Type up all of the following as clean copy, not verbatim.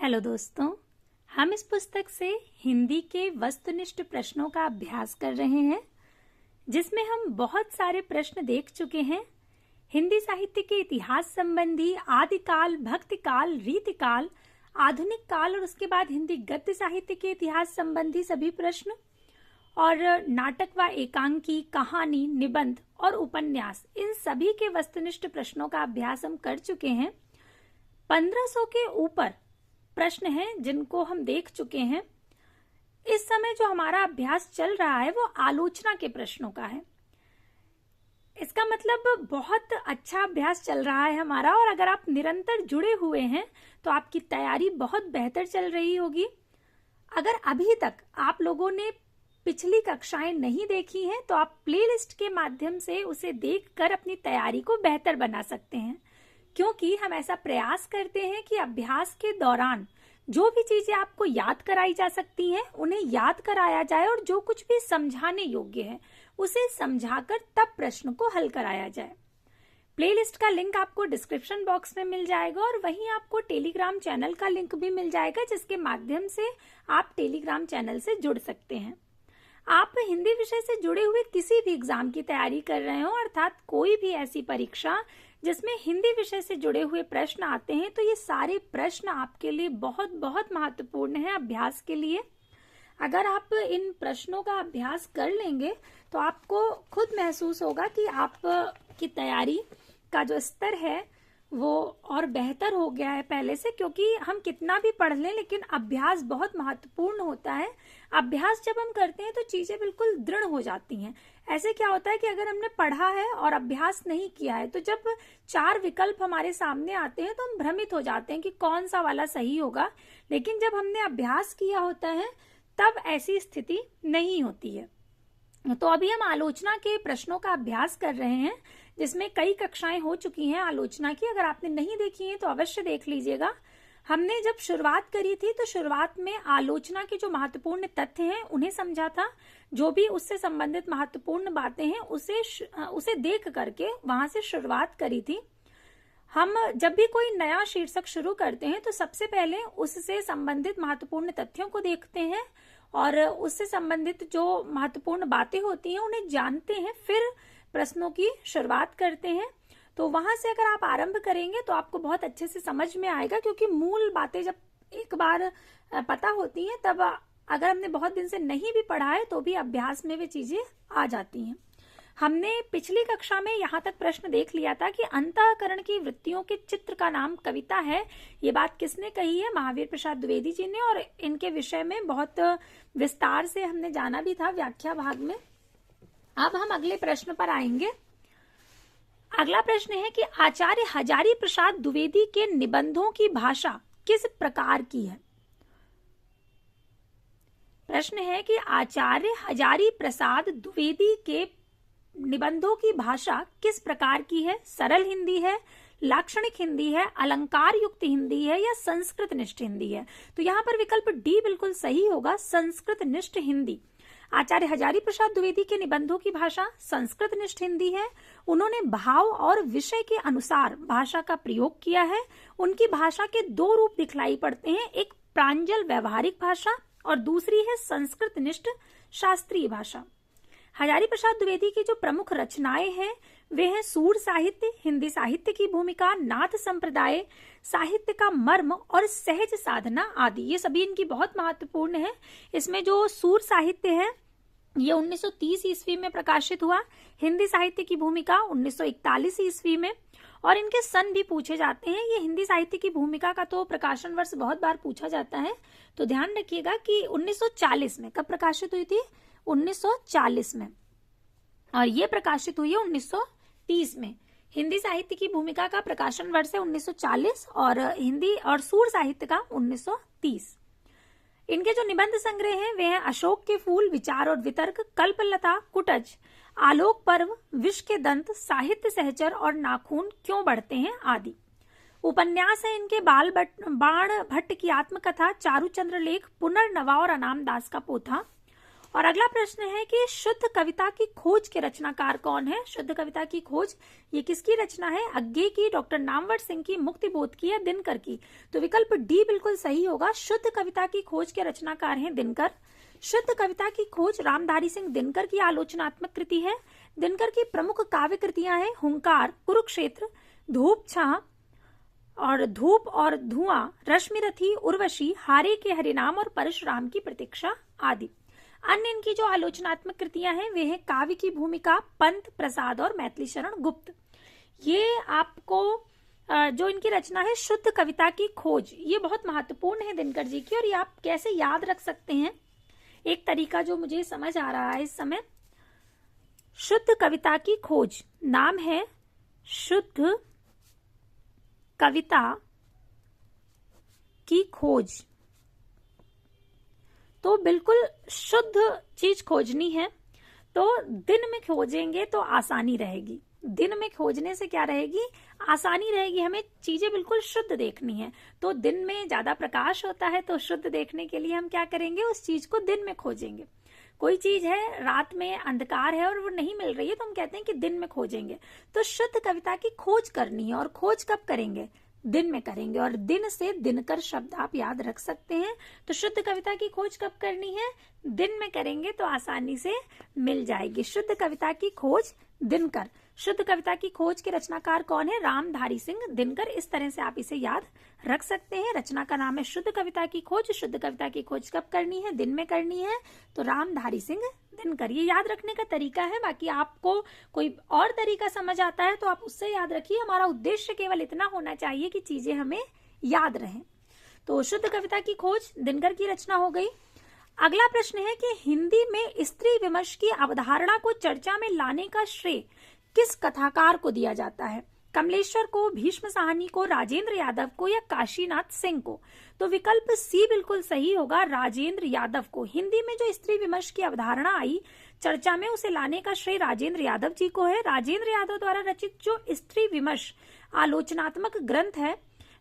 Hello दोस्तों, हम इस पुस्तक से हिंदी के वस्तुनिष्ठ प्रश्नों का अभ्यास कर रहे हैं, जिसमें हम बहुत सारे प्रश्न देख चुके हैं। हिंदी साहित्य के इतिहास संबंधी आदिकाल, भक्तिकाल, रीतिकाल, आधुनिक काल और उसके बाद हिंदी गद्य साहित्य के इतिहास संबंधी सभी प्रश्न और नाटक व एकांकी, कहानी, निबंध और उपन्यास, इन सभी के वस्तुनिष्ठ प्रश्नों का अभ्यास हम कर चुके हैं। 1500 के ऊपर प्रश्न हैं जिनको हम देख चुके हैं। इस समय जो हमारा अभ्यास चल रहा है वो आलोचना के प्रश्नों का है। इसका मतलब बहुत अच्छा अभ्यास चल रहा है हमारा, और अगर आप निरंतर जुड़े हुए हैं तो आपकी तैयारी बहुत बेहतर चल रही होगी। अगर अभी तक आप लोगों ने पिछली कक्षाएं नहीं देखी हैं तो आप प्लेलिस्ट के माध्यम से उसे देखकर अपनी तैयारी को बेहतर बना सकते हैं, क्योंकि हम ऐसा प्रयास करते हैं कि अभ्यास के दौरान जो भी चीजें आपको याद कराई जा सकती हैं उन्हें याद कराया जाए, और जो कुछ भी समझाने योग्य है उसे समझाकर तब प्रश्न को हल कराया जाए। प्लेलिस्ट का लिंक आपको डिस्क्रिप्शन बॉक्स में मिल जाएगा, और वहीं आपको टेलीग्राम चैनल का लिंक भी मिल जाएगा, जिसके माध्यम से आप टेलीग्राम चैनल से जुड़ सकते हैं। आप हिंदी विषय से जुड़े हुए किसी भी एग्जाम की तैयारी कर रहे हो, अर्थात कोई भी ऐसी परीक्षा जिसमें हिंदी विषय से जुड़े हुए प्रश्न आते हैं, तो ये सारे प्रश्न आपके लिए बहुत बहुत महत्वपूर्ण है अभ्यास के लिए। अगर आप इन प्रश्नों का अभ्यास कर लेंगे तो आपको खुद महसूस होगा कि आपकी तैयारी का जो स्तर है वो और बेहतर हो गया है पहले से, क्योंकि हम कितना भी पढ़ लें लेकिन अभ्यास बहुत महत्वपूर्ण होता है। अभ्यास जब हम करते हैं तो चीजें बिल्कुल दृढ़ हो जाती हैं। ऐसे क्या होता है कि अगर हमने पढ़ा है और अभ्यास नहीं किया है तो जब 4 विकल्प हमारे सामने आते हैं तो हम भ्रमित हो जाते हैं कि कौन सा वाला सही होगा, लेकिन जब हमने अभ्यास किया होता है तब ऐसी स्थिति नहीं होती है। तो अभी हम आलोचना के प्रश्नों का अभ्यास कर रहे हैं, जिसमें कई कक्षाएं हो चुकी हैं आलोचना की। अगर आपने नहीं देखी है तो अवश्य देख लीजिएगा। हमने जब शुरुआत करी थी तो शुरुआत में आलोचना के जो महत्वपूर्ण तथ्य हैं उन्हें समझा था। जो भी उससे संबंधित महत्वपूर्ण बातें हैं उसे देख करके वहां से शुरुआत करी थी। हम जब भी कोई नया शीर्षक शुरू करते हैं तो सबसे पहले उससे संबंधित महत्वपूर्ण तथ्यों को देखते हैं और उससे संबंधित जो महत्वपूर्ण बातें होती हैं उन्हें जानते हैं, फिर प्रश्नों की शुरुआत करते हैं। तो वहां से अगर आप आरंभ करेंगे तो आपको बहुत अच्छे से समझ में आएगा, क्योंकि मूल बातें जब एक बार पता होती हैं तब अगर हमने बहुत दिन से नहीं भी पढ़ा है तो भी अभ्यास में वे चीजें आ जाती हैं। हमने पिछली कक्षा में यहाँ तक प्रश्न देख लिया था कि अंतःकरण की वृत्तियों के चित्र का नाम कविता है। ये बात किसने कही है? महावीर प्रसाद द्विवेदी जी ने, और इनके विषय में बहुत विस्तार से हमने जाना भी था व्याख्या भाग में। अब हम अगले प्रश्न पर आएंगे। अगला प्रश्न है कि आचार्य हजारी प्रसाद द्विवेदी के निबंधों की भाषा किस प्रकार की है? प्रश्न है कि आचार्य हजारी प्रसाद द्विवेदी के निबंधों की भाषा किस प्रकार की है? सरल हिंदी है, लाक्षणिक हिंदी है, अलंकार युक्त हिंदी है, या संस्कृत निष्ठ हिंदी है? तो यहाँ पर विकल्प डी बिल्कुल सही होगा, संस्कृत निष्ठ हिंदी। आचार्य हजारी प्रसाद द्विवेदी के निबंधों की भाषा संस्कृत निष्ठ हिंदी है। उन्होंने भाव और विषय के अनुसार भाषा का प्रयोग किया है। उनकी भाषा के 2 रूप दिखलाई पड़ते हैं, एक प्रांजल व्यवहारिक भाषा और दूसरी है संस्कृत निष्ठ शास्त्रीय भाषा। हजारी प्रसाद द्विवेदी की जो प्रमुख रचनाएं हैं वे हैं सूर साहित्य, हिंदी साहित्य की भूमिका, नाथ संप्रदाय, साहित्य का मर्म और सहज साधना आदि। ये सभी इनकी बहुत महत्वपूर्ण है। इसमें जो सूर साहित्य है ये 1930 ईस्वी में प्रकाशित हुआ, हिंदी साहित्य की भूमिका 1941 ईस्वी में, और इनके सन भी पूछे जाते हैं। ये हिंदी साहित्य की भूमिका का तो प्रकाशन वर्ष बहुत बार पूछा जाता है, तो ध्यान रखिएगा कि 1940 में। कब प्रकाशित हुई थी? 1940 में, और ये प्रकाशित हुई है 1930 में। हिंदी साहित्य की भूमिका का प्रकाशन वर्ष है 1940 और हिंदी और सूर साहित्य का 1930। इनके जो निबंध संग्रह हैं वे हैं अशोक के फूल, विचार और वितर्क, कल्पलता, कुटज, आलोक पर्व, विष के दंत, साहित्य सहचर और नाखून क्यों बढ़ते हैं आदि। उपन्यास है इनके बाण भट्ट की आत्मकथा, चारुचंद्र लेख, पुनर्नवा और अनाम दास का पोथा। और अगला प्रश्न है कि शुद्ध कविता की खोज के रचनाकार कौन है? शुद्ध कविता की खोज ये किसकी रचना है? अज्ञे की, डॉक्टर नामवर सिंह की, मुक्तिबोध की या दिनकर की? तो विकल्प डी बिल्कुल सही होगा। शुद्ध कविता की खोज के रचनाकार हैं दिनकर। शुद्ध कविता की खोज रामधारी सिंह दिनकर की आलोचनात्मक कृति है। दिनकर की प्रमुख काव्य कृतियां हैं हुंकार, कुरुक्षेत्र, धूप छां और धूप और धुआं, रश्मिरथी, उर्वशी, हारे के हरिनाम और परशुराम की प्रतीक्षा आदि। अन्य इनकी जो आलोचनात्मक कृतियां हैं वे हैं काव्य की भूमिका, पंत, प्रसाद और मैथिली शरण गुप्त। ये आपको जो इनकी रचना है शुद्ध कविता की खोज, ये बहुत महत्वपूर्ण है दिनकर जी की, और ये आप कैसे याद रख सकते हैं? एक तरीका जो मुझे समझ आ रहा है इस समय, शुद्ध कविता की खोज, नाम है शुद्ध कविता की खोज। तो बिल्कुल शुद्ध चीज खोजनी है, तो दिन में खोजेंगे तो आसानी रहेगी। दिन में खोजने से क्या रहेगी? आसानी रहेगी। हमें चीजें बिल्कुल शुद्ध देखनी है, तो दिन में ज्यादा प्रकाश होता है, तो शुद्ध देखने के लिए हम क्या करेंगे? उस चीज को दिन में खोजेंगे। कोई चीज है रात में अंधकार है और वो नहीं मिल रही है, तो हम कहते हैं कि दिन में खोजेंगे। तो शुद्ध कविता की खोज करनी है, और खोज कब करेंगे? दिन में करेंगे। और दिन से दिनकर शब्द आप याद रख सकते हैं। तो शुद्ध कविता की खोज कब करनी है? दिन में करेंगे तो आसानी से मिल जाएगी। शुद्ध कविता की खोज दिनकर। शुद्ध कविता की खोज के रचनाकार कौन है? रामधारी सिंह दिनकर। इस तरह से आप इसे याद रख सकते हैं। रचना का नाम है शुद्ध कविता की खोज। शुद्ध कविता की खोज कब करनी है? दिन में करनी है, तो रामधारी सिंह दिनकर। ये याद रखने का तरीका है। बाकी आपको कोई और तरीका समझ आता है तो आप उससे याद रखिए। हमारा उद्देश्य केवल इतना होना चाहिए कि चीजें हमें याद रहें। तो शुद्ध कविता की खोज दिनकर की रचना हो गई। अगला प्रश्न है कि हिंदी में स्त्री विमर्श की अवधारणा को चर्चा में लाने का श्रेय किस कथाकार को दिया जाता है? कमलेश्वर को, भीष्म साहनी को, राजेंद्र यादव को या काशीनाथ सिंह को? तो विकल्प सी बिल्कुल सही होगा, राजेंद्र यादव को। हिंदी में जो स्त्री विमर्श की अवधारणा आई चर्चा में, उसे लाने का श्रेय राजेंद्र यादव जी को है। राजेंद्र यादव द्वारा रचित जो स्त्री विमर्श आलोचनात्मक ग्रंथ है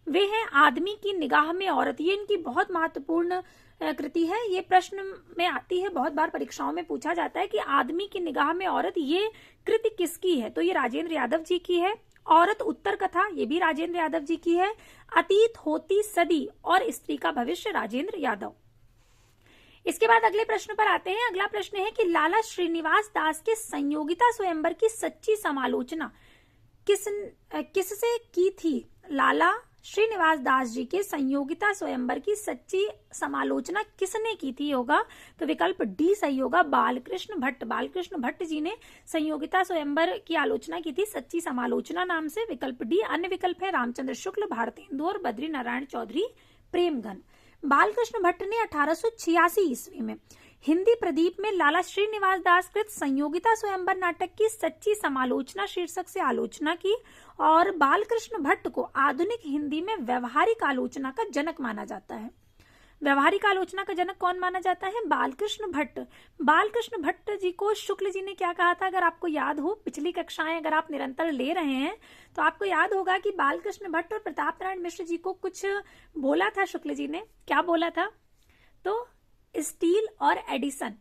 वे हैं आदमी की निगाह में औरत। ये इनकी बहुत महत्वपूर्ण कृति है। ये प्रश्न में आती है, बहुत बार परीक्षाओं में पूछा जाता है कि आदमी की निगाह में औरत, ये कृति किसकी है? तो ये राजेंद्र यादव जी की है। औरत उत्तर कथा, ये भी राजेंद्र यादव जी की है। अतीत, होती सदी और स्त्री का भविष्य, राजेंद्र यादव। इसके बाद अगले प्रश्न पर आते हैं। अगला प्रश्न है कि लाला श्रीनिवास दास के संयोगिता स्वयंवर की सच्ची समालोचना किससे की थी? लाला श्रीनिवास दास जी के संयोगिता स्वयंवर की सच्ची समालोचना किसने की थी होगा? तो विकल्प डी सही होगा, बालकृष्ण भट्ट। बालकृष्ण भट्ट जी ने संयोगिता स्वयंवर की आलोचना की थी सच्ची समालोचना नाम से। विकल्प डी। अन्य विकल्प है रामचंद्र शुक्ल, भारतेंदु और बद्री नारायण चौधरी प्रेमघन। बालकृष्ण भट्ट ने 1886 ईस्वी में हिंदी प्रदीप में लाला श्रीनिवास दास कृत संयोगिता स्वयंवर नाटक की सच्ची समालोचना शीर्षक से आलोचना की, और बालकृष्ण भट्ट को आधुनिक हिंदी में व्यवहारिक आलोचना का जनक माना जाता है। व्यवहारिक आलोचना का जनक कौन माना जाता है? बालकृष्ण भट्ट। बालकृष्ण भट्ट जी को शुक्ल जी ने क्या कहा था? अगर आपको याद हो, पिछली कक्षाएं अगर आप निरंतर ले रहे हैं तो आपको याद होगा कि बालकृष्ण भट्ट और प्रताप नारायण मिश्र जी को कुछ बोला था शुक्ल जी ने। क्या बोला था? तो स्टील और एडिसन,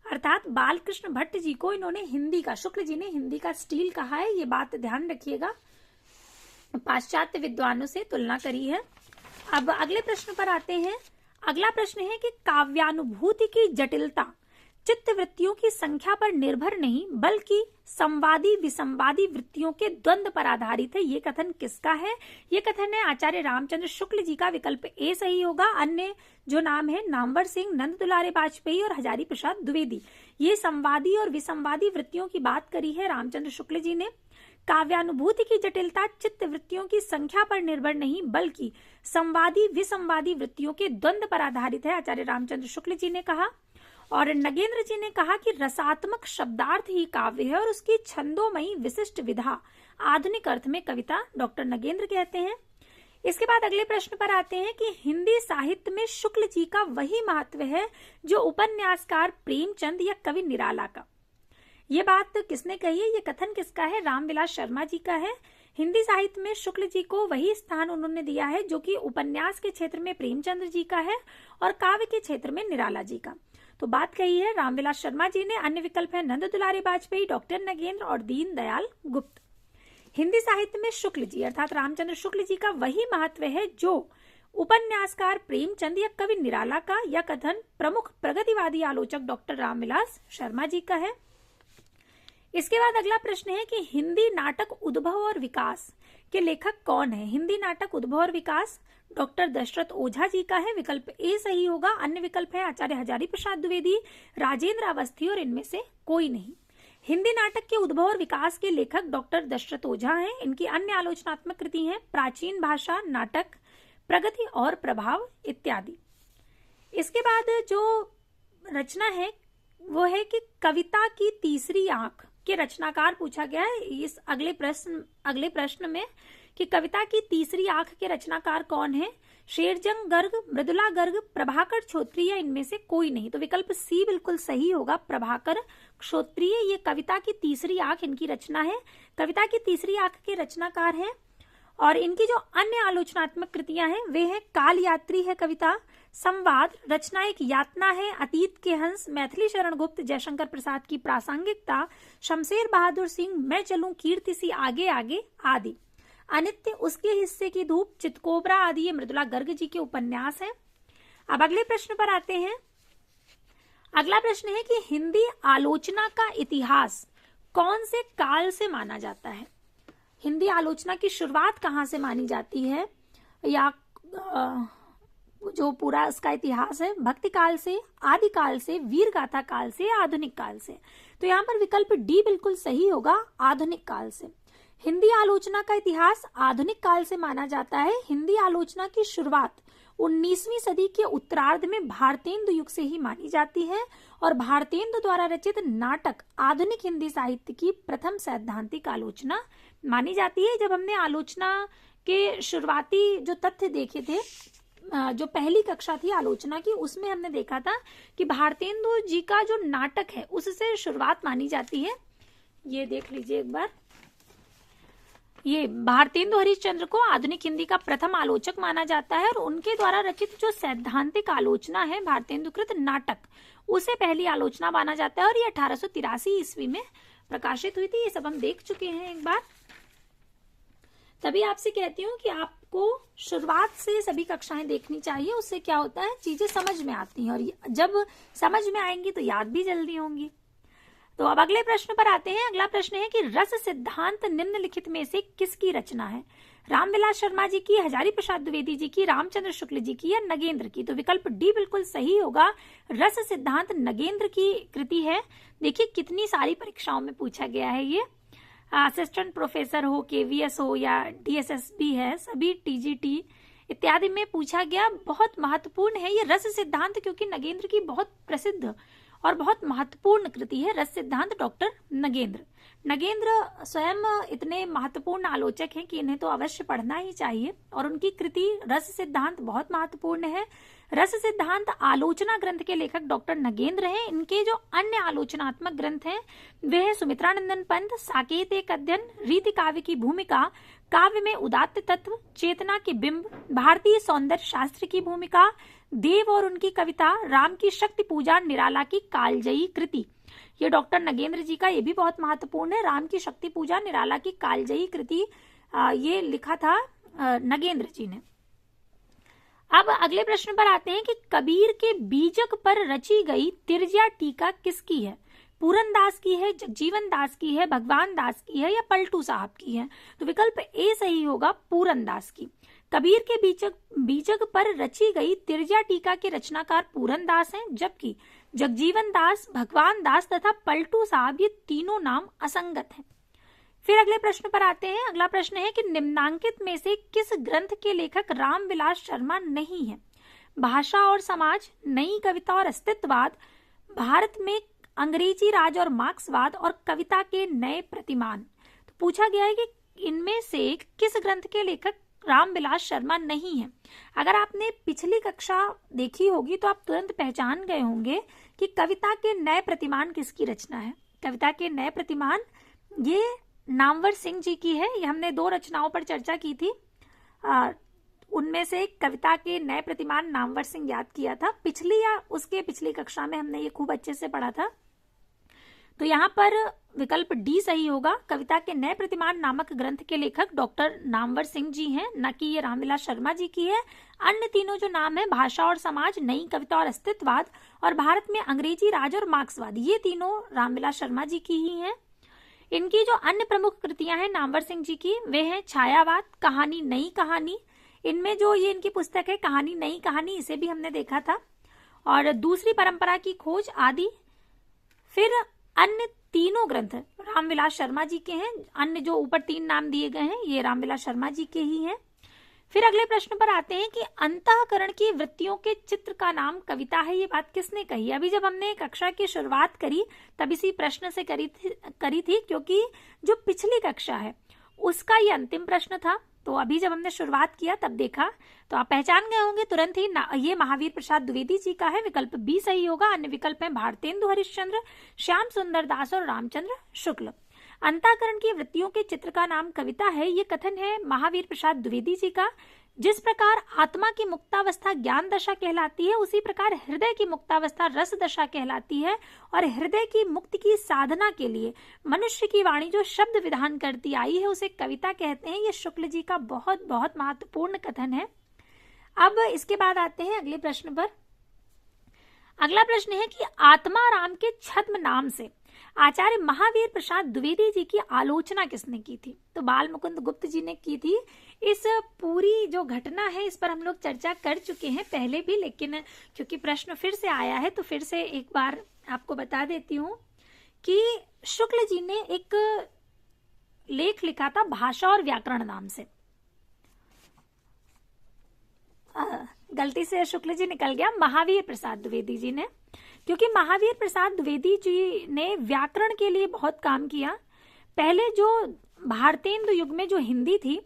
अर्थात बालकृष्ण भट्ट जी को इन्होंने हिंदी का, शुक्ल जी ने हिंदी का स्टील कहा है। ये बात ध्यान रखिएगा, पाश्चात्य विद्वानों से तुलना करी है। अब अगले प्रश्न पर आते हैं। अगला प्रश्न है कि काव्यानुभूति की जटिलता चित्त वृत्तियों की संख्या पर निर्भर नहीं बल्कि संवादी विसंवादी वृत्तियों के द्वंद्व पर आधारित है। ये कथन किसका है? ये कथन है आचार्य रामचंद्र शुक्ल जी का। विकल्प ए सही होगा। अन्य जो नाम है नामवर सिंह, नंद दुलारे वाजपेयी और हजारी प्रसाद द्विवेदी। ये संवादी और विसंवादी वृत्तियों की बात करी है रामचंद्र शुक्ल जी ने। काव्यानुभूति की जटिलता चित्त वृत्तियों की संख्या पर निर्भर नहीं बल्कि संवादी विसंवादी वृत्तियों के द्वंद्व पर आधारित है, आचार्य रामचंद्र शुक्ल जी ने कहा। और नगेंद्र जी ने कहा कि रसात्मक शब्दार्थ ही काव्य है और उसकी छंदोमयी विशिष्ट विधा आधुनिक अर्थ में कविता, डॉक्टर नगेंद्र कहते हैं। इसके बाद अगले प्रश्न पर आते हैं कि हिंदी साहित्य में शुक्ल जी का वही महत्व है जो उपन्यासकार प्रेमचंद या कवि निराला का। ये बात किसने कही है? ये कथन किसका है? रामविलास शर्मा जी का है। हिंदी साहित्य में शुक्ल जी को वही स्थान उन्होंने दिया है जो कि उपन्यास के क्षेत्र में प्रेमचंद्र जी का है और काव्य के क्षेत्र में निराला जी का। तो बात कही है रामविलास शर्मा जी ने। अन्य विकल्प है नंद दुलारी वाजपेयी, डॉक्टर नगेंद्र और दीन दयाल गुप्त। हिंदी साहित्य में शुक्ल जी अर्थात रामचंद्र शुक्ल जी का वही महत्व है जो उपन्यासकार प्रेमचंद या कवि निराला का, या कथन प्रमुख प्रगतिवादी आलोचक डॉक्टर रामविलास शर्मा जी का है। इसके बाद अगला प्रश्न है कि हिंदी नाटक उद्भव और विकास के लेखक कौन है। हिंदी नाटक उद्भव और विकास डॉक्टर दशरथ ओझा जी का है, विकल्प ए सही होगा। अन्य विकल्प है आचार्य हजारी प्रसाद द्विवेदी, राजेंद्र अवस्थी और इनमें से कोई नहीं। हिंदी नाटक के उद्भव और विकास के लेखक डॉक्टर दशरथ ओझा हैं। इनकी अन्य आलोचनात्मक कृति हैं प्राचीन भाषा, नाटक, प्रगति और प्रभाव इत्यादि। इसके बाद जो रचना है वो है कि कविता की तीसरी आंख के रचनाकार पूछा गया है इस अगले प्रश्न में कि कविता की तीसरी आंख के रचनाकार कौन है। शेरजंग गर्ग, मृदुला गर्ग, प्रभाकर क्षोत्रिय, इनमें से कोई नहीं। तो विकल्प सी बिल्कुल सही होगा, प्रभाकर क्षोत्रिय। ये कविता की तीसरी आंख इनकी रचना है। कविता की तीसरी आंख के रचनाकार हैं। और इनकी जो अन्य आलोचनात्मक कृतियां हैं वे हैं काल यात्री है कविता, संवाद, रचना एक यातना है, अतीत के हंस, मैथिली शरण गुप्त, जयशंकर प्रसाद की प्रासंगिकता, शमशेर बहादुर सिंह, मैं चलूं कीर्ति सी आगे आगे आदि। अनित्य, उसके हिस्से की धूप, चितकोबरा आदि ये मृदुला गर्ग जी के उपन्यास हैं। अब अगले प्रश्न पर आते हैं। अगला प्रश्न है कि हिंदी आलोचना का इतिहास कौन से काल से माना जाता है। हिंदी आलोचना की शुरुआत कहाँ से मानी जाती है, या जो पूरा इसका इतिहास है भक्ति काल से, आदि काल से, वीर गाथा काल से, आधुनिक काल से। तो यहाँ पर विकल्प डी बिल्कुल सही होगा, आधुनिक काल से। हिंदी आलोचना का इतिहास आधुनिक काल से माना जाता है। हिंदी आलोचना की शुरुआत 19वीं सदी के उत्तरार्ध में भारतेंदु युग से ही मानी जाती है और भारतेंदु द्वारा रचित नाटक आधुनिक हिंदी साहित्य की प्रथम सैद्धांतिक आलोचना मानी जाती है। जब हमने आलोचना के शुरुआती जो तथ्य देखे थे, जो पहली कक्षा थी आलोचना की, उसमें हमने देखा था कि भारतेंदु जी का जो नाटक है उससे शुरुआत मानी जाती है। ये देख लीजिए एक बार, ये भारतेंदु हरिश्चंद्र को आधुनिक हिंदी का प्रथम आलोचक माना जाता है और उनके द्वारा रचित जो सैद्धांतिक आलोचना है भारतेंदुकृत नाटक, उसे पहली आलोचना माना जाता है और ये 1883 ईस्वी में प्रकाशित हुई थी। ये सब हम देख चुके हैं एक बार। तभी आपसे कहती हूँ कि आपको शुरुआत से सभी कक्षाएं देखनी चाहिए, उससे क्या होता है चीजें समझ में आती हैं और जब समझ में आएंगी तो याद भी जल्दी होंगी। तो अब अगले प्रश्न पर आते हैं। अगला प्रश्न है कि रस सिद्धांत निम्नलिखित में से किसकी रचना है। रामविलास शर्मा जी की, हजारी प्रसाद द्विवेदी जी की, रामचंद्र शुक्ल जी की या नगेंद्र की। तो विकल्प डी बिल्कुल सही होगा, रस सिद्धांत नगेंद्र की कृति है। देखिए कितनी सारी परीक्षाओं में पूछा गया है ये, असिस्टेंट प्रोफेसर हो, केवीएस हो या डीएसएसबी है, सभी टीजीटी इत्यादि में पूछा गया। बहुत महत्वपूर्ण है ये रस सिद्धांत, क्योंकि नगेंद्र की बहुत प्रसिद्ध और बहुत महत्वपूर्ण कृति है रस सिद्धांत डॉक्टर नगेंद्र। नगेंद्र स्वयं इतने महत्वपूर्ण आलोचक हैं कि इन्हें तो अवश्य पढ़ना ही चाहिए और उनकी कृति रस सिद्धांत बहुत महत्वपूर्ण है। रस सिद्धांत आलोचना ग्रंथ के लेखक डॉक्टर नगेंद्र हैं। इनके जो अन्य आलोचनात्मक ग्रंथ हैं वे हैं सुमित्रानंदन पंत, साकेत एक अध्ययन, रीति काव्य की भूमिका, काव्य में उदात्त तत्व, चेतना के बिंब, भारतीय सौंदर्य शास्त्र की भूमिका, देव और उनकी कविता, राम की शक्ति पूजा, निराला की कालजयी कृति। ये डॉक्टर नगेंद्र जी का ये भी बहुत महत्वपूर्ण है, राम की शक्ति पूजा, निराला की कालजयी कृति, ये लिखा था नगेंद्र जी ने। अब अगले प्रश्न पर आते हैं कि कबीर के बीजक पर रची गई तिरजिया टीका किसकी है। पूरन दास की है, जगजीवन दास की है, भगवान दास की है या पलटू साहब की है। तो विकल्प ए सही होगा, पूरन दास की। कबीर के बीजक पर रची गई तिरजिया टीका के रचनाकार पूरन दास हैं, जबकि जगजीवन दास, भगवान दास तथा पलटू साहब ये तीनों नाम असंगत हैं। फिर अगले प्रश्न पर आते हैं। अगला प्रश्न है कि निम्नांकित में से किस ग्रंथ के लेखक रामविलास शर्मा नहीं है। भाषा और समाज, नई कविता और अस्तित्ववाद, भारत में अंग्रेजी राज और मार्क्सवाद और कविता के नए प्रतिमान। तो पूछा गया है कि इनमें से किस ग्रंथ के लेखक रामविलास शर्मा नहीं है। अगर आपने पिछली कक्षा देखी होगी तो आप तुरंत पहचान गए होंगे कि कविता के नए प्रतिमान किसकी रचना है। कविता के नए प्रतिमान ये नामवर सिंह जी की है। ये हमने 2 रचनाओं पर चर्चा की थी, उनमें से कविता के नए प्रतिमान नामवर सिंह याद किया था। पिछली या उसके पिछली कक्षा में हमने ये खूब अच्छे से पढ़ा था। तो यहाँ पर विकल्प डी सही होगा। कविता के नए प्रतिमान नामक ग्रंथ के लेखक डॉक्टर नामवर सिंह जी हैं, न कि ये रामविलास शर्मा जी की है। अन्य तीनों जो नाम है, भाषा और समाज, नई कविता और अस्तित्ववाद और भारत में अंग्रेजी राज और मार्क्सवाद, ये तीनों रामविलास शर्मा जी की ही हैं। इनकी जो अन्य प्रमुख कृतियां हैं नामवर सिंह जी की, वे हैं छायावाद, कहानी नई कहानी। इनमें जो ये इनकी पुस्तक है कहानी नई कहानी, इसे भी हमने देखा था। और दूसरी परंपरा की खोज आदि। फिर अन्य तीनों ग्रंथ रामविलास शर्मा जी के हैं। अन्य जो ऊपर 3 नाम दिए गए हैं ये रामविलास शर्मा जी के ही हैं। फिर अगले प्रश्न पर आते हैं कि अंतःकरण की वृत्तियों के चित्र का नाम कविता है। ये बात किसने कही? अभी जब हमने कक्षा की शुरुआत करी तब इसी प्रश्न से करी थी, क्योंकि जो पिछली कक्षा है उसका ये अंतिम प्रश्न था। तो अभी जब हमने शुरुआत किया तब देखा, तो आप पहचान गए होंगे तुरंत ही, ये महावीर प्रसाद द्विवेदी जी का है। विकल्प बी सही होगा। अन्य विकल्प हैं भारतेंदु हरिश्चंद्र, श्याम सुंदर दास और रामचंद्र शुक्ल। अंतःकरण की वृत्तियों के चित्र का नाम कविता है, ये कथन है महावीर प्रसाद द्विवेदी जी का। जिस प्रकार आत्मा की मुक्तावस्था ज्ञान दशा कहलाती है, उसी प्रकार हृदय की मुक्तावस्था रस दशा कहलाती है। और हृदय की मुक्ति की साधना के लिए मनुष्य की वाणी जो शब्द विधान करती आई है उसे कविता कहते हैं। ये शुक्ल जी का बहुत बहुत महत्वपूर्ण कथन है। अब इसके बाद आते हैं अगले प्रश्न पर। अगला प्रश्न है कि आत्माराम के छद्म नाम से आचार्य महावीर प्रसाद द्विवेदी जी की आलोचना किसने की थी? तो बाल मुकुंद गुप्त जी ने की थी। इस पूरी जो घटना है इस पर हम लोग चर्चा कर चुके हैं पहले भी, लेकिन क्योंकि प्रश्न फिर से आया है तो फिर से एक बार आपको बता देती हूँ कि शुक्ल जी ने एक लेख लिखा था भाषा और व्याकरण नाम से। गलती से शुक्ल जी निकल गया, महावीर प्रसाद द्विवेदी जी ने, क्योंकि महावीर प्रसाद द्विवेदी जी ने व्याकरण के लिए बहुत काम किया। पहले जो भारतेंदु युग में जो हिंदी थी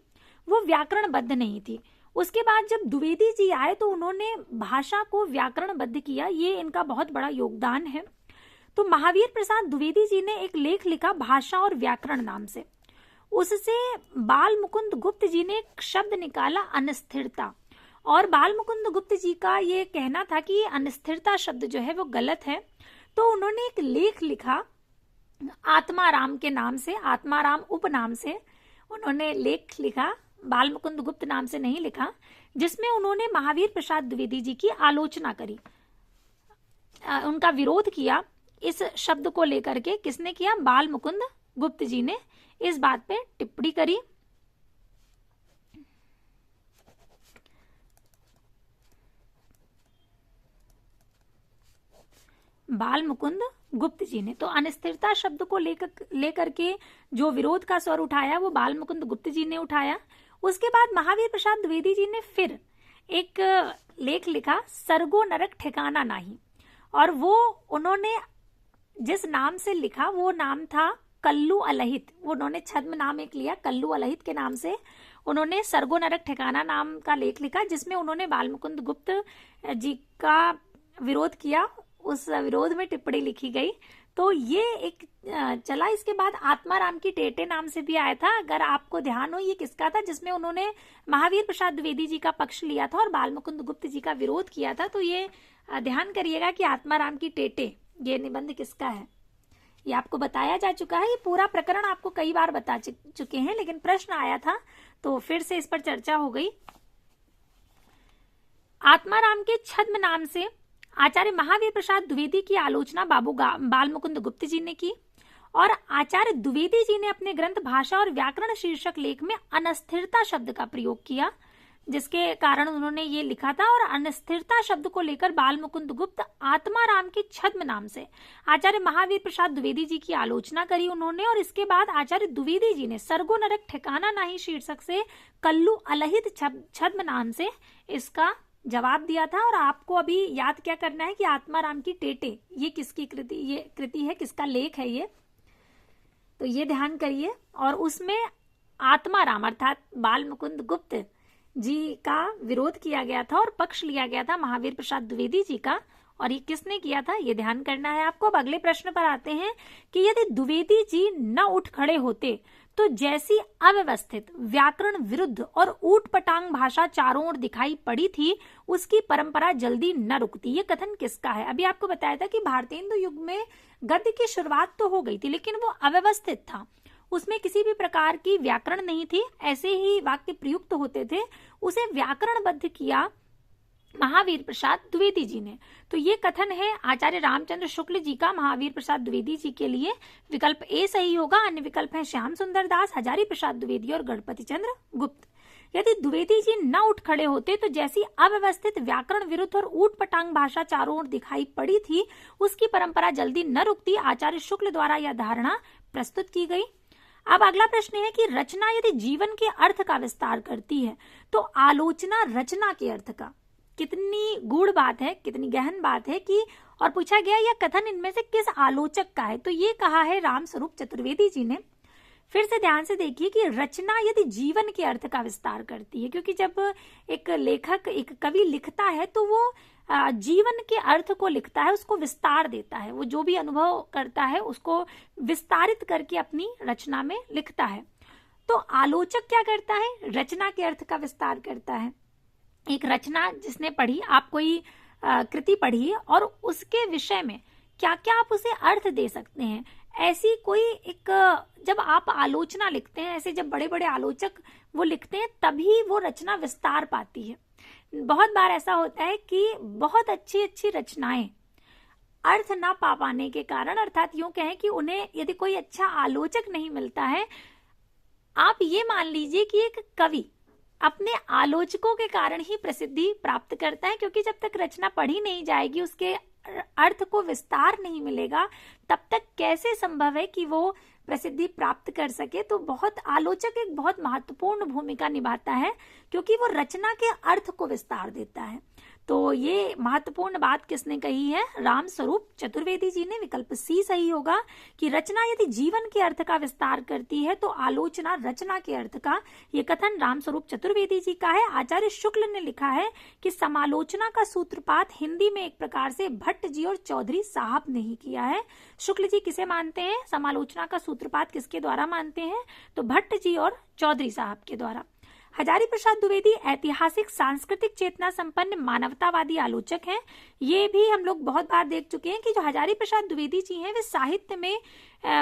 वो व्याकरणबद्ध नहीं थी। उसके बाद जब द्विवेदी जी आए तो उन्होंने भाषा को व्याकरणबद्ध किया। ये इनका बहुत बड़ा योगदान है। तो महावीर प्रसाद द्विवेदी जी ने एक लेख लिखा भाषा और व्याकरण नाम से। उससे बाल मुकुंद गुप्त जी ने एक शब्द निकाला अनस्थिरता, और बाल मुकुंद गुप्त जी का ये कहना था कि अनस्थिरता शब्द जो है वो गलत है। तो उन्होंने एक लेख लिखा आत्माराम के नाम से, आत्माराम उपनाम से उन्होंने लेख लिखा, बाल मुकुंद गुप्त नाम से नहीं लिखा, जिसमें उन्होंने महावीर प्रसाद द्विवेदी जी की आलोचना करी, उनका विरोध किया। इस शब्द को लेकर के किसने किया? बाल मुकुंद गुप्त जी ने इस बात पे टिप्पणी करी। बाल मुकुंद गुप्त जी ने तो अनिस्थिरता शब्द को लेकर के जो विरोध का स्वर उठाया वो बाल मुकुंद गुप्त जी ने उठाया। उसके बाद महावीर प्रसाद द्विवेदी जी ने फिर एक लेख लिखा सरगो नरक ठिकाना नहीं, और वो उन्होंने जिस नाम से लिखा वो नाम था कल्लू अलहित। वो उन्होंने छद्म नाम एक लिया, कल्लू अलहित के नाम से उन्होंने सरगो नरक ठिकाना नाम का लेख लिखा, जिसमें उन्होंने बाल मुकुंद गुप्त जी का विरोध किया। उस विरोध में टिप्पणी लिखी गई। तो ये एक चला। इसके बाद आत्माराम की टेटे नाम से भी आया था, अगर आपको ध्यान हो ये किसका था, जिसमें उन्होंने महावीर प्रसाद द्विवेदी जी का पक्ष लिया था और बाल मुकुंद गुप्त जी का विरोध किया था। तो ये ध्यान करिएगा कि आत्माराम की टेटे ये निबंध किसका है, ये आपको बताया जा चुका है। ये पूरा प्रकरण आपको कई बार बता चुके हैं, लेकिन प्रश्न आया था तो फिर से इस पर चर्चा हो गई। आत्माराम के छद्म नाम से आचार्य महावीर प्रसाद द्विवेदी की आलोचना बाल मुकुंद गुप्त जी ने की, और आचार्य द्विवेदी जी ने अपने ग्रंथ भाषा और व्याकरण शीर्षक लेख में अनस्थिरता शब्द का प्रयोग किया, जिसके कारण उन्होंने ये लिखा था। और अनस्थिरता शब्द को लेकर बाल मुकुंद गुप्त आत्माराम के छद्म नाम से आचार्य महावीर प्रसाद द्विवेदी जी की आलोचना करी उन्होंने। और इसके बाद आचार्य द्विवेदी जी ने सरगो नरक ठिकाना नहीं शीर्षक से कल्लू अलहित छद्म नाम से इसका जवाब दिया था। और आपको अभी याद क्या करना है कि आत्माराम की टेटे ये किसकी कृति, ये कृति है, किसका लेख है ये, तो ये ध्यान करिए। और उसमें आत्माराम अर्थात बाल मुकुंद गुप्त जी का विरोध किया गया था और पक्ष लिया गया था महावीर प्रसाद द्विवेदी जी का, और ये किसने किया था, ये ध्यान करना है आपको। अब अगले प्रश्न पर आते हैं कि यदि द्विवेदी जी न उठ खड़े होते तो जैसी अव्यवस्थित, व्याकरण विरुद्ध और ऊट पटांग भाषा चारों ओर दिखाई पड़ी थी, उसकी परंपरा जल्दी न रुकती। ये कथन किसका है? अभी आपको बताया था कि भारतेंदु युग में गद्य की शुरुआत तो हो गई थी, लेकिन वो अव्यवस्थित था, उसमें किसी भी प्रकार की व्याकरण नहीं थी, ऐसे ही वाक्य प्रयुक्त होते थे। उसे व्याकरणबद्ध किया महावीर प्रसाद द्विवेदी जी ने। तो ये कथन है आचार्य रामचंद्र शुक्ल जी का महावीर प्रसाद द्विवेदी जी के लिए। विकल्प ए सही होगा। अन्य विकल्प है श्याम सुंदर दास, हजारी प्रसाद द्विवेदी और गणपति चंद्र गुप्त। यदि द्विवेदी जी न उठ खड़े होते तो जैसी अव्यवस्थित, व्याकरण विरुद्ध और ऊट पटांग भाषा चारों ओर दिखाई पड़ी थी, उसकी परंपरा जल्दी न रुकती। आचार्य शुक्ल द्वारा यह धारणा प्रस्तुत की गई। अब अगला प्रश्न है कि रचना यदि जीवन के अर्थ का विस्तार करती है तो आलोचना रचना के अर्थ का। कितनी गूढ़ बात है, कितनी गहन बात है कि, और पूछा गया यह कथन इनमें से किस आलोचक का है, तो ये कहा है रामस्वरूप चतुर्वेदी जी ने। फिर से ध्यान से देखिए कि रचना यदि जीवन के अर्थ का विस्तार करती है, क्योंकि जब एक लेखक, एक कवि लिखता है तो वो जीवन के अर्थ को लिखता है, उसको विस्तार देता है, वो जो भी अनुभव करता है उसको विस्तारित करके अपनी रचना में लिखता है। तो आलोचक क्या करता है? रचना के अर्थ का विस्तार करता है। एक रचना जिसने पढ़ी, आप कोई कृति पढ़ी और उसके विषय में क्या क्या आप उसे अर्थ दे सकते हैं, ऐसी कोई एक, जब आप आलोचना लिखते हैं, ऐसे जब बड़े बड़े आलोचक वो लिखते हैं तभी वो रचना विस्तार पाती है। बहुत बार ऐसा होता है कि बहुत अच्छी अच्छी रचनाएं अर्थ ना पा पाने के कारण, अर्थात यूं कहें कि उन्हें यदि कोई अच्छा आलोचक नहीं मिलता है, आप ये मान लीजिए कि एक कवि अपने आलोचकों के कारण ही प्रसिद्धि प्राप्त करता है, क्योंकि जब तक रचना पढ़ी नहीं जाएगी, उसके अर्थ को विस्तार नहीं मिलेगा, तब तक कैसे संभव है कि वो प्रसिद्धि प्राप्त कर सके। तो बहुत आलोचक एक बहुत महत्वपूर्ण भूमिका निभाता है, क्योंकि वो रचना के अर्थ को विस्तार देता है। तो ये महत्वपूर्ण बात किसने कही है? रामस्वरूप चतुर्वेदी जी ने। विकल्प सी सही होगा कि रचना यदि जीवन के अर्थ का विस्तार करती है तो आलोचना रचना के अर्थ का। ये कथन रामस्वरूप चतुर्वेदी जी का है। आचार्य शुक्ल ने लिखा है कि समालोचना का सूत्रपात हिंदी में एक प्रकार से भट्ट जी और चौधरी साहब ने ही किया है। शुक्ल जी किसे मानते हैं? समालोचना का सूत्रपात किसके द्वारा मानते हैं? तो भट्ट जी और चौधरी साहब के द्वारा। हजारी प्रसाद द्विवेदी ऐतिहासिक सांस्कृतिक चेतना संपन्न मानवतावादी आलोचक हैं। ये भी हम लोग बहुत बार देख चुके हैं कि जो हजारी प्रसाद द्विवेदी जी हैं वे साहित्य में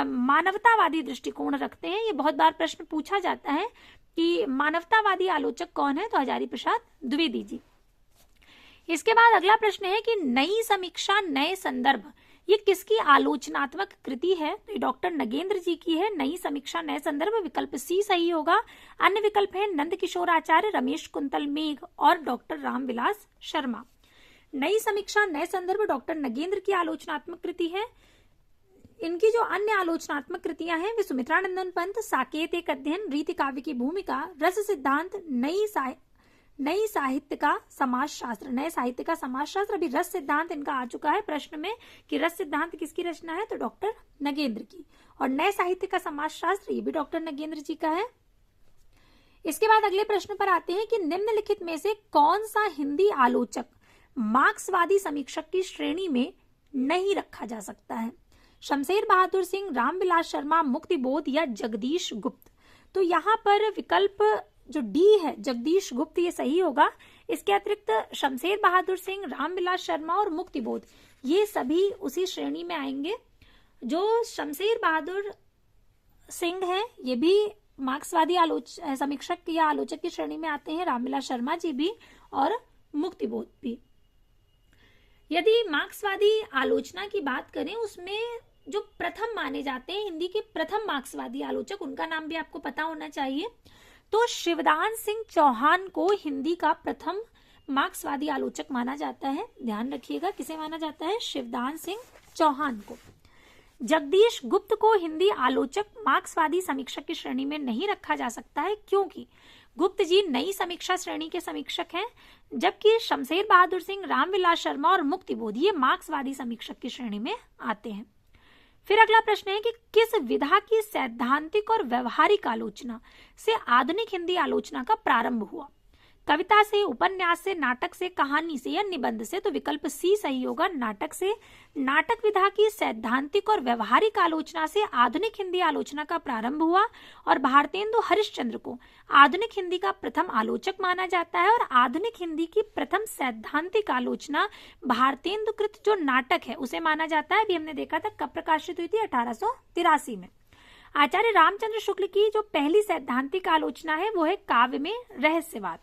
मानवतावादी दृष्टिकोण रखते हैं। ये बहुत बार प्रश्न पूछा जाता है कि मानवतावादी आलोचक कौन है, तो हजारी प्रसाद द्विवेदी जी। इसके बाद अगला प्रश्न है कि नई समीक्षा नए संदर्भ ये किसकी आलोचनात्मक कृति है? तो ये डॉक्टर नगेंद्र जी की है। नई समीक्षा नए संदर्भ, विकल्प सी सही होगा। अन्य विकल्प है नंद किशोर आचार्य, रमेश कुंतल मेघ और डॉक्टर रामविलास शर्मा। नई समीक्षा नए संदर्भ डॉक्टर नगेंद्र की आलोचनात्मक कृति है। इनकी जो अन्य आलोचनात्मक कृतियां हैं वे सुमित्रानंदन पंत, साकेत एक अध्ययन, रीति काव्य की भूमिका, रस सिद्धांत, नई साहित्य का समाजशास्त्र, नए साहित्य का समाजशास्त्र। अभी रस सिद्धांत इनका आ चुका है प्रश्न में कि रस सिद्धांत किसकी रचना है, तो डॉक्टर नगेंद्र की। और नए साहित्य का समाजशास्त्र ये भी डॉक्टर नगेंद्र जी का है। इसके बाद अगले प्रश्न पर आते हैं कि निम्नलिखित में से कौन सा हिंदी आलोचक मार्क्सवादी समीक्षक की श्रेणी में नहीं रखा जा सकता है? शमशेर बहादुर सिंह, रामविलास शर्मा, मुक्तिबोध या जगदीश गुप्त। तो यहाँ पर विकल्प जो डी है जगदीश गुप्त ये सही होगा। इसके अतिरिक्त शमशेर बहादुर सिंह, रामविलास शर्मा और मुक्तिबोध ये सभी उसी श्रेणी में आएंगे। जो शमशेर बहादुर सिंह है ये भी मार्क्सवादी समीक्षक या आलोचक की श्रेणी में आते हैं, रामविलास शर्मा जी भी और मुक्तिबोध भी। यदि मार्क्सवादी आलोचना की बात करें उसमें जो प्रथम माने जाते हैं, हिंदी के प्रथम मार्क्सवादी आलोचक, उनका नाम भी आपको पता होना चाहिए। तो शिवदान सिंह चौहान को हिंदी का प्रथम मार्क्सवादी आलोचक माना जाता है। ध्यान रखिएगा किसे माना जाता है? शिवदान सिंह चौहान को। जगदीश गुप्त को हिंदी आलोचक मार्क्सवादी समीक्षक की श्रेणी में नहीं रखा जा सकता है, क्योंकि गुप्त जी नई समीक्षा श्रेणी के समीक्षक हैं, जबकि शमशेर बहादुर सिंह, रामविलास शर्मा और मुक्तिबोध ये मार्क्सवादी समीक्षक की श्रेणी में आते हैं। फिर अगला प्रश्न है कि किस विधा की सैद्धांतिक और व्यवहारिक आलोचना से आधुनिक हिंदी आलोचना का प्रारंभ हुआ? कविता से, उपन्यास से, नाटक से, कहानी से या निबंध से, तो विकल्प सी सही होगा, नाटक से। नाटक विधा की सैद्धांतिक और व्यवहारिक आलोचना से आधुनिक हिंदी आलोचना का प्रारंभ हुआ और भारतेंदु हरिश्चंद्र को आधुनिक हिंदी का प्रथम आलोचक माना जाता है। और आधुनिक हिंदी की प्रथम सैद्धांतिक आलोचना भारतेंदुकृत जो नाटक है उसे माना जाता है। अभी हमने देखा था कब प्रकाशित हुई थी, 1883 में। आचार्य रामचंद्र शुक्ल की जो पहली सैद्धांतिक आलोचना है वो है काव्य में रहस्यवाद।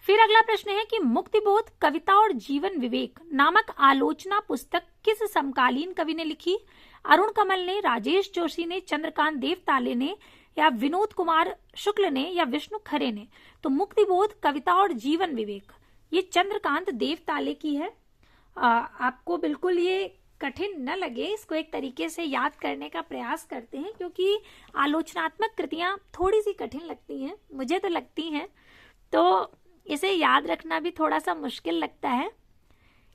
फिर अगला प्रश्न है कि मुक्तिबोध कविता और जीवन विवेक नामक आलोचना पुस्तक किस समकालीन कवि ने लिखी? अरुण कमल ने, राजेश जोशी ने, चंद्रकांत देवताले ने, या विनोद कुमार शुक्ल ने, या विष्णु खरे ने? तो मुक्तिबोध कविता और जीवन विवेक ये चंद्रकांत देवताले की है। आपको बिल्कुल ये कठिन न लगे, इसको एक तरीके से याद करने का प्रयास करते हैं, क्योंकि आलोचनात्मक कृतियां थोड़ी सी कठिन लगती हैं, मुझे तो लगती हैं, तो इसे याद रखना भी थोड़ा सा मुश्किल लगता है।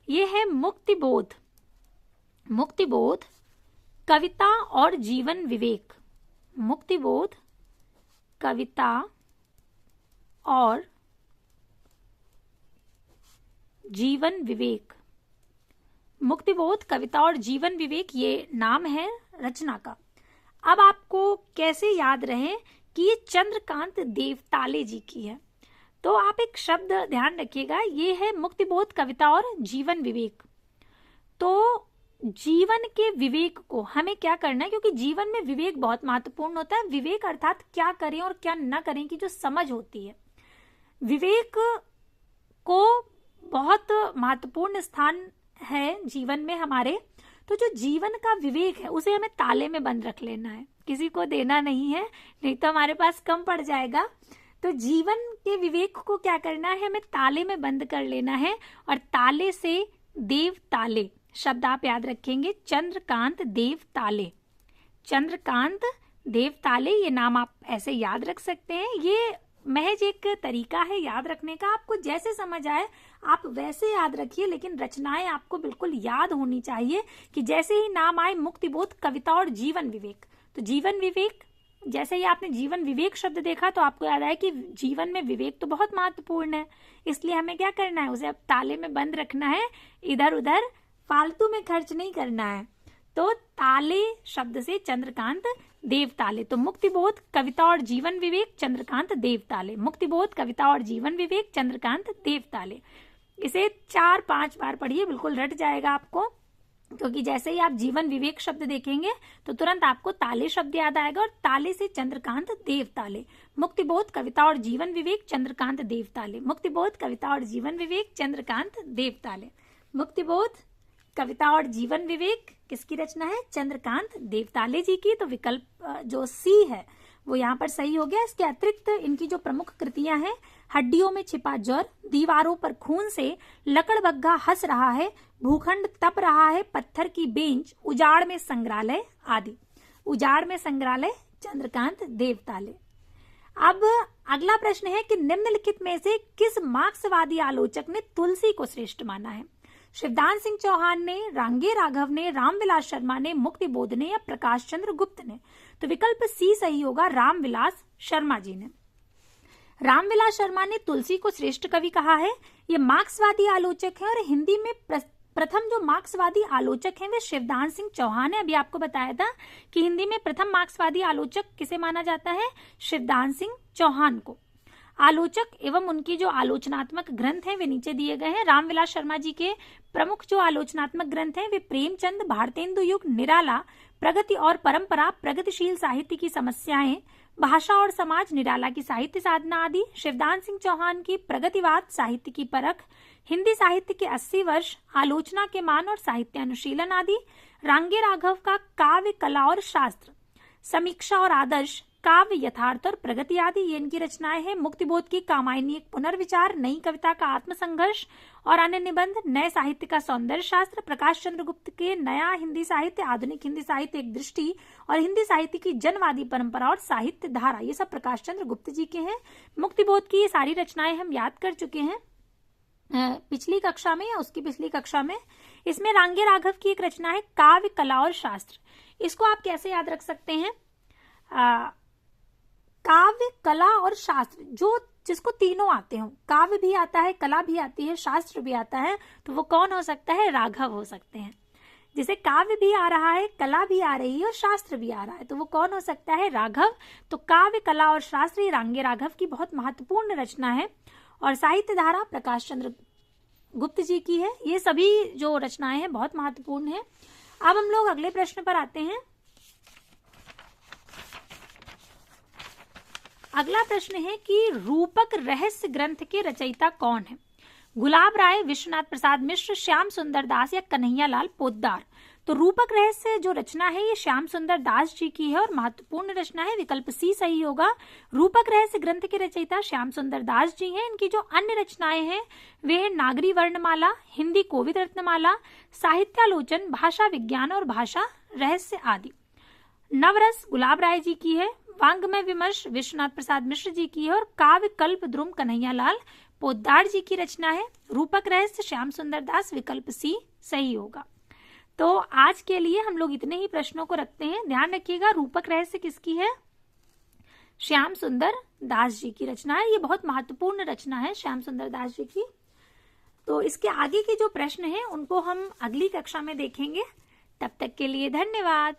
ये है मुक्तिबोध, मुक्तिबोध कविता और जीवन विवेक, मुक्तिबोध कविता और जीवन विवेक, मुक्तिबोध कविता और जीवन विवेक ये नाम है रचना का। अब आपको कैसे याद रहे कि ये चंद्रकांत देवताले जी की है, तो आप एक शब्द ध्यान रखिएगा, ये है मुक्तिबोध कविता और जीवन विवेक। तो जीवन के विवेक को हमें क्या करना है, क्योंकि जीवन में विवेक बहुत महत्वपूर्ण होता है। विवेक अर्थात क्या करें और क्या न करें की जो समझ होती है, विवेक को बहुत महत्वपूर्ण स्थान है जीवन में हमारे। तो जो जीवन का विवेक है उसे हमें ताले में बंद रख लेना है, किसी को देना नहीं है, नहीं तो हमारे पास कम पड़ जाएगा। तो जीवन के विवेक को क्या करना है, हमें ताले में बंद कर लेना है। और ताले से देवताले शब्द आप याद रखेंगे, चंद्रकांत देवताले, चंद्रकांत देवताले ये नाम आप ऐसे याद रख सकते हैं। ये महज एक तरीका है याद रखने का, आपको जैसे समझ आए आप वैसे याद रखिए, लेकिन रचनाएं आपको बिल्कुल याद होनी चाहिए कि जैसे ही नाम आए मुक्तिबोध कविता और जीवन विवेक, तो जीवन विवेक, जैसे ही आपने जीवन विवेक शब्द देखा तो आपको याद आया कि जीवन में विवेक तो बहुत महत्वपूर्ण है, इसलिए हमें क्या करना है, उसे अब ताले में बंद रखना है, इधर उधर फालतू में खर्च नहीं करना है। तो ताले शब्द से चंद्रकांत देवताले, तो मुक्तिबोध कविता और जीवन विवेक चंद्रकांत देवताले, मुक्तिबोध कविता और जीवन विवेक चंद्रकांत देवताले। इसे 4-5 बार पढ़िए, बिल्कुल रट जाएगा आपको, क्योंकि जैसे ही आप जीवन विवेक शब्द देखेंगे तो तुरंत आपको ताले शब्द याद आएगा, और ताले से चंद्रकांत देवताले, मुक्तिबोध कविता और जीवन विवेक चंद्रकांत देवताले, मुक्तिबोध कविता और जीवन विवेक चंद्रकांत देवताले। मुक्तिबोध कविता और जीवन विवेक किसकी रचना है, चंद्रकांत देवताले जी की। तो विकल्प जो सी है वो यहाँ पर सही हो गया। इसके अतिरिक्त इनकी जो प्रमुख कृतियां हैं, हड्डियों में छिपा जर, दीवारों पर खून से, लकड़बग्घा हंस रहा है, भूखंड तप रहा है, पत्थर की बेंच, उजाड़ में संग्रहालय आदि। उजाड़ में संग्रहालय चंद्रकांत देवताले। अब अगला प्रश्न है कि निम्नलिखित में से किस मार्क्सवादी आलोचक ने तुलसी को श्रेष्ठ माना है? शिवदान सिंह चौहान ने, रांगे राघव ने, रामविलास शर्मा ने, मुक्तिबोध ने, या प्रकाश चंद्र गुप्त ने? तो विकल्प सी सही होगा, रामविलास शर्मा जी ने। रामविलास शर्मा ने तुलसी को श्रेष्ठ कवि कहा है। ये मार्क्सवादी आलोचक है, और हिंदी में प्रथम जो मार्क्सवादी आलोचक हैं वे शिवदान सिंह चौहान है। अभी आपको बताया था कि हिंदी में प्रथम मार्क्सवादी आलोचक किसे माना जाता है, शिवदान सिंह चौहान को। आलोचक एवं उनकी जो आलोचनात्मक ग्रंथ हैं वे नीचे दिए गए हैं। रामविलास शर्मा जी के प्रमुख जो आलोचनात्मक ग्रंथ हैं वे प्रेमचंद, भारतेंदु युग, निराला, प्रगति और परंपरा, प्रगतिशील साहित्य की समस्याएं, भाषा और समाज, निराला की साहित्य साधना आदि, शिवदान सिंह चौहान की प्रगतिवाद साहित्य की परख, हिंदी साहित्य के 80 वर्ष, आलोचना के मान और साहित्य अनुशीलन आदि, रांगे राघव का काव्य कला और शास्त्र, समीक्षा और आदर्श, काव्य यथार्थ और प्रगति आदि, ये इनकी रचनाएं हैं। मुक्तिबोध की कामायनी एक पुनर्विचार, नई कविता का आत्मसंघर्ष और अन्य निबंध, नए साहित्य का सौंदर्य शास्त्र, प्रकाश चंद्र गुप्त के नया हिंदी साहित्य, आधुनिक हिंदी साहित्य एक दृष्टि, और हिंदी साहित्य की जनवादी परंपरा और साहित्य धारा, ये सब प्रकाश चंद्र गुप्त जी के हैं। मुक्तिबोध की ये सारी रचनाएं हम याद कर चुके हैं पिछली कक्षा में या उसकी पिछली कक्षा में। इसमें रांगे राघव की एक रचना है काव्य कला और शास्त्र। इसको आप कैसे याद रख सकते हैं, काव्य कला और शास्त्र, जो जिसको तीनों आते हो, काव्य भी आता है, कला भी आती है, शास्त्र भी आता है, तो वो कौन हो सकता है? राघव हो सकते हैं। जैसे काव्य भी आ रहा है, कला भी आ रही है और शास्त्र भी आ रहा है, तो वो कौन हो सकता है? राघव। तो काव्य, कला और शास्त्र ये रांगे राघव की बहुत महत्वपूर्ण रचना है और साहित्य धारा प्रकाश चंद्र गुप्त जी की है। ये सभी जो रचनाएं हैं बहुत महत्वपूर्ण है। अब हम लोग अगले प्रश्न पर आते हैं। अगला प्रश्न है कि रूपक रहस्य ग्रंथ के रचयिता कौन है? गुलाब राय, विश्वनाथ प्रसाद मिश्र, श्याम सुंदर दास या कन्हैया लाल पोद्दार। तो रूपक रहस्य जो रचना है ये श्याम सुंदर दास जी की है और महत्वपूर्ण रचना है, विकल्प सी सही होगा। रूपक रहस्य ग्रंथ के रचयिता श्याम सुंदर दास जी हैं। इनकी जो अन्य रचनाएं हैं वे हैं नागरी वर्णमाला, हिंदी कोविद रत्नमाला, साहित्यालोचन, भाषा विज्ञान और भाषा रहस्य आदि। नवरस गुलाब राय जी की है, वांग्मय विमर्श विश्वनाथ प्रसाद मिश्र जी की है और काव्य कल्प द्रुम कन्हैया लाल पोद्दार जी की रचना है। रूपक रहस्य श्याम सुंदर दास, विकल्प सी सही होगा। तो आज के लिए हम लोग इतने ही प्रश्नों को रखते हैं। ध्यान रखिएगा रूपक रहस्य किसकी है? श्याम सुंदर दास जी की रचना है। ये बहुत महत्वपूर्ण रचना है श्याम सुंदर दास जी की। तो इसके आगे के जो प्रश्न हैं उनको हम अगली कक्षा में देखेंगे। तब तक के लिए धन्यवाद।